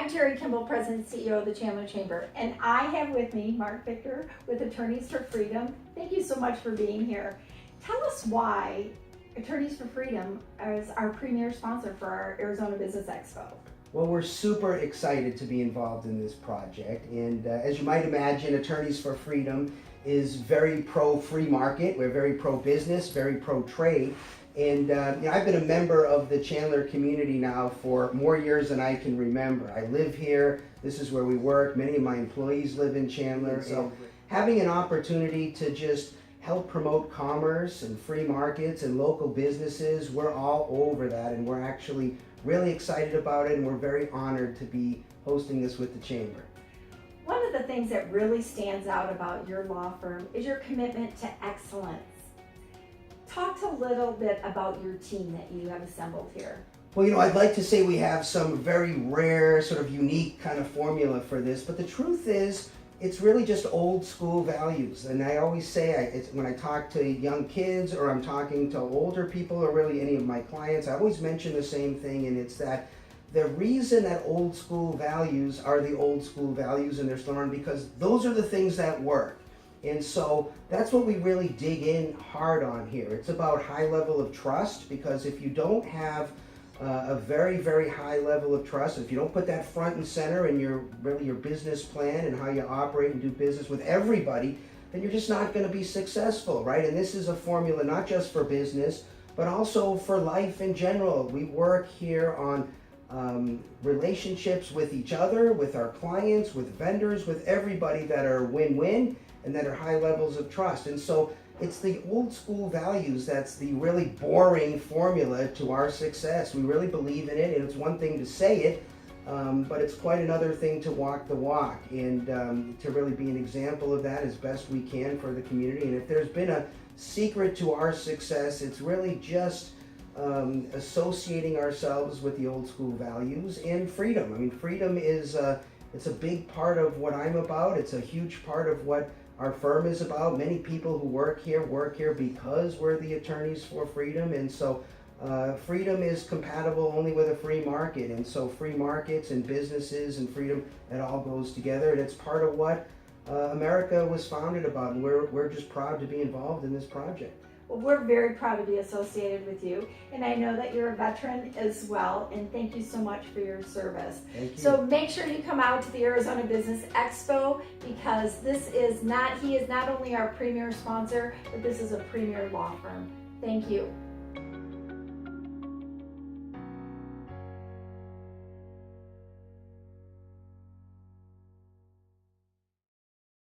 I'm Terry Kimball, President and CEO of the Chandler Chamber, and I have with me Mark Victor with Attorneys for Freedom. Thank you so much for being here. Tell us why Attorneys for Freedom is our premier sponsor for our Arizona Business Expo. Well, we're super excited to be involved in this project, and as you might imagine, Attorneys for Freedom is very pro-free market. We're very pro-business, very pro-trade, and I've been a member of the Chandler community now for more years than I can remember. I live here, this is where we work, many of my employees live in Chandler, so having an opportunity to just help promote commerce and free markets and local businesses, we're all over that, and we're actually really excited about it, and we're very honored to be hosting this with the Chamber. One of the things that really stands out about your law firm is your commitment to excellence. Talk a little bit about your team that you have assembled here. Well, I'd like to say we have some very rare, sort of unique kind of formula for this, but the truth is, it's really just old school values. And I always say, when I talk to young kids or I'm talking to older people or really any of my clients, I always mention the same thing, and it's that the reason that old school values are the old school values and they're still around because those are the things that work. And so that's what we really dig in hard on here. It's about high level of trust, because if you don't have a very, very high level of trust, if you don't put that front and center in your business plan and how you operate and do business with everybody, then you're just not going to be successful, right? And this is a formula not just for business, but also for life in general. We work here on relationships with each other, with our clients, with vendors, with everybody that are win-win and that are high levels of trust. And so it's the old school values that's the really boring formula to our success. We really believe in it, and it's one thing to say it, but it's quite another thing to walk the walk and to really be an example of that as best we can for the community. And if there's been a secret to our success, it's really just associating ourselves with the old school values and freedom. I mean, freedom is it's a big part of what I'm about. It's a huge part of what our firm is about. Many people who work here because we're the Attorneys for Freedom, and so freedom is compatible only with a free market, and so free markets and businesses and freedom, it all goes together, and it's part of what America was founded about, and we're just proud to be involved in this project. Well, we're very proud to be associated with you, and I know that you're a veteran as well, and thank you so much for your service. Thank you. So make sure you come out to the Arizona Business Expo, because he is not only our premier sponsor, but this is a premier law firm. Thank you.